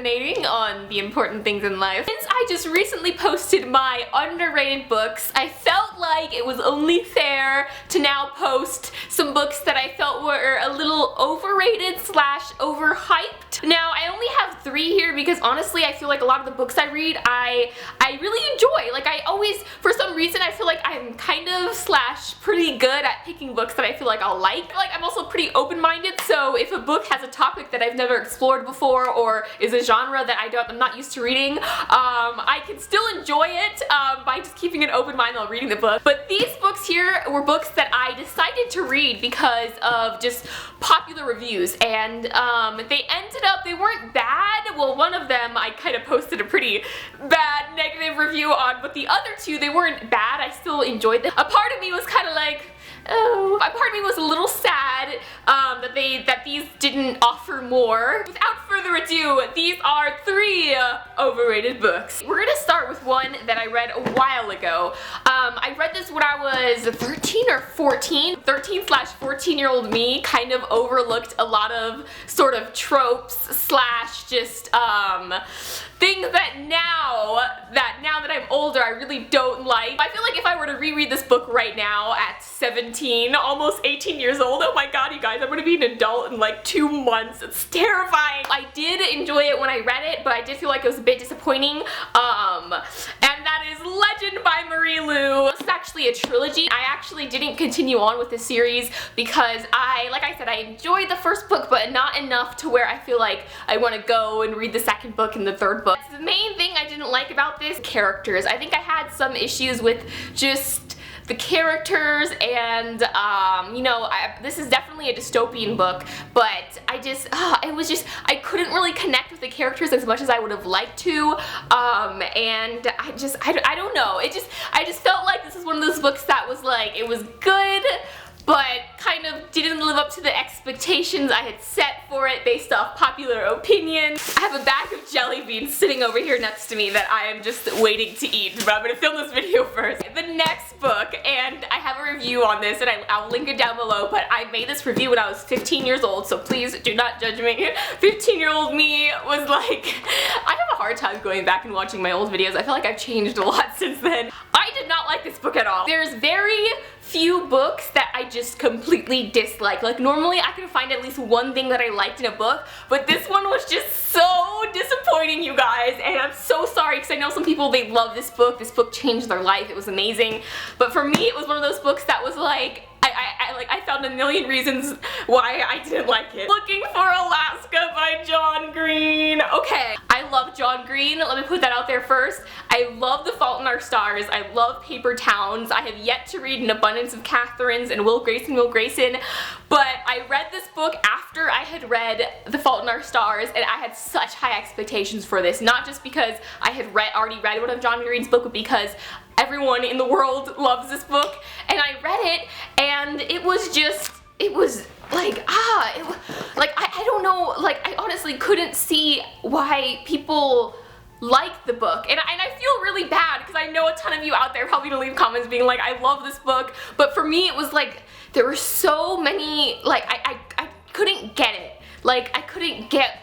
procrastinating on the important things in life. Since I just recently posted my underrated books, I felt like it was only fair to now post some books that I felt were a little overrated slash overhyped. Now, I only have 3 here because honestly I feel like a lot of the books I read I really enjoy. Like I always, for some reason, I feel like I'm kind of slash pretty good at picking books that I feel like I'll like. Like I'm also pretty open-minded, so if a book has a topic that I've never explored before or is a genre that I'm not used to reading, I can still enjoy it by just keeping an open mind while reading the book. But these books here were books that I decided to read because of just popular reviews, and they weren't bad. Well, one of them I kind of posted a pretty bad negative review on, but the other 2, they weren't bad. I still enjoyed them. A part of me was kind of like, oh, a part of me was a little sad that these didn't offer more. Without further ado, these are 3 overrated books. We're gonna start with one that I read a while ago. I read this when I was 13 or 14. 13/14-year-old me kind of overlooked a lot of sort of tropes slash just things that now that I'm older I really don't like. I feel like if I were to reread this book right now at 17, almost 18 years old, oh my god, you guys, I'm gonna be an adult in like 2 months. It's terrifying. I did enjoy it when I read it, but I did feel like it was a bit disappointing. And that is Legend by Marie Lu. This is actually a trilogy. I actually didn't continue on with the series because like I said, I enjoyed the first book, but not enough to where I feel like I want to go and read the second book and the third book. The main thing I didn't like about this, characters. I think I had some issues with just the characters, and you know, this is definitely a dystopian book, but I couldn't really connect with the characters as much as I would have liked to, and I don't know, I just felt like this is one of those books that was like, it was good, but kind of didn't live up to the expectations I had set for it based off popular opinion. I have a bag of jelly beans sitting over here next to me that I am just waiting to eat, but I'm gonna film this video first. The next book, and I have a review on this, and I'll link it down below, but I made this review when I was 15 years old, so please do not judge me. 15-year-old me was like, I have a hard time going back and watching my old videos. I feel like I've changed a lot since then. I did not like this book at all. There's very few books that I just completely dislike. Like normally I can find at least one thing that I liked in a book, but this one was just so disappointing, you guys, and I'm so sorry because I know some people, they love this book. This book changed their life. It was amazing. But for me, it was one of those books that was like, I found a million reasons why I didn't like it. Looking for Alaska by John Green. Okay, I love John Green. Let me put that out there first. I love The Fault in Our Stars. I love Paper Towns. I have yet to read An Abundance of Catherines and Will Grayson, but I read this book after I had read The Fault in Our Stars, and I had such high expectations for this. Not just because I had already read one of John Green's books, but because everyone in the world loves this book, and I read it, and it was like, I don't know, like I honestly couldn't see why people like the book, and I feel really bad because I know a ton of you out there probably gonna leave comments being like, I love this book, but for me it was like, there were so many, like I couldn't get it, like I couldn't get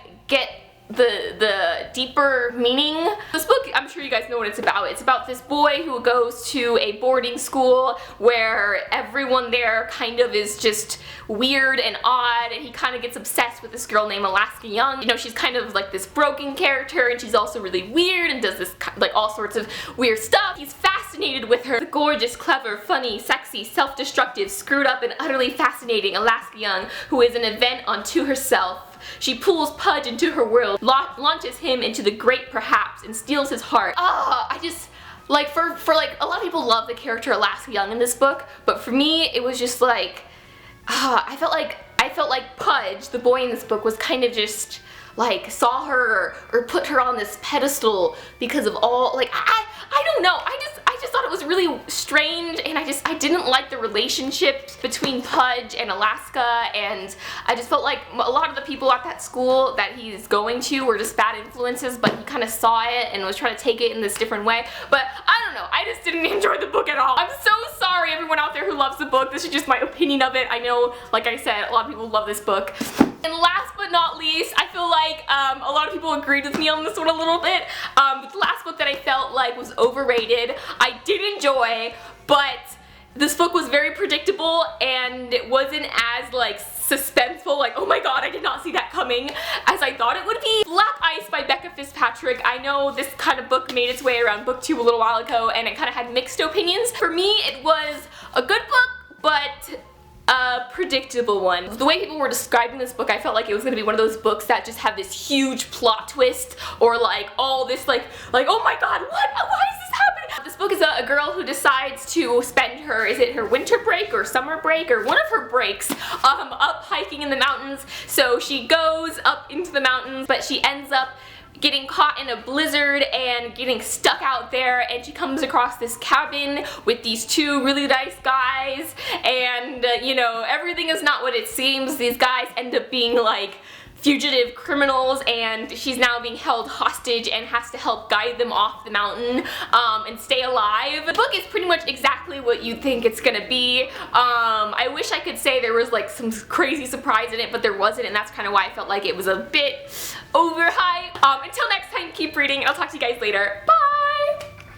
the deeper meaning. This book, I'm sure you guys know what it's about. It's about this boy who goes to a boarding school where everyone there kind of is just weird and odd, and he kind of gets obsessed with this girl named Alaska Young. You know, she's kind of like this broken character, and she's also really weird and does this like all sorts of weird stuff. He's fascinated with her. The gorgeous, clever, funny, sexy, self-destructive, screwed up, and utterly fascinating Alaska Young, who is an event unto herself. She pulls Pudge into her world, launches him into the great perhaps, and steals his heart. I just, like, for like, a lot of people love the character Alaska Young in this book, but for me, it was just like, I felt like Pudge, the boy in this book, was kind of just, like, saw her or put her on this pedestal because of all, like, I don't know, I just thought it was really strange, and I didn't like the relationship between Pudge and Alaska, and I just felt like a lot of the people at that school that he's going to were just bad influences, but he kind of saw it and was trying to take it in this different way. But I don't know, I just didn't enjoy the book at all. I'm so sorry everyone out there who loves the book. This is just my opinion of it. I know, like I said, a lot of people love this book. And last but but not least, I feel like a lot of people agreed with me on this one a little bit. But the last book that I felt like was overrated, I did enjoy, but this book was very predictable and it wasn't as like suspenseful, like oh my god I did not see that coming, as I thought it would be. Black Ice by Becca Fitzpatrick. I know this kind of book made its way around booktube a little while ago and it kind of had mixed opinions. For me it was a good book, but a predictable one. The way people were describing this book, I felt like it was going to be one of those books that just have this huge plot twist, or like all this like oh my god, what? Why is this happening? This book is a girl who decides to spend her, is it her winter break or summer break or one of her breaks, up hiking in the mountains. So she goes up into the mountains, but she ends up getting caught in a blizzard and getting stuck out there, and she comes across this cabin with these two really nice guys, and you know, everything is not what it seems. These guys end up being like fugitive criminals, and she's now being held hostage and has to help guide them off the mountain and stay alive. The book is pretty much exactly what you'd think it's gonna be. I wish I could say there was like some crazy surprise in it, but there wasn't, and that's kind of why I felt like it was a bit overhyped. Until next time, keep reading, and I'll talk to you guys later. Bye!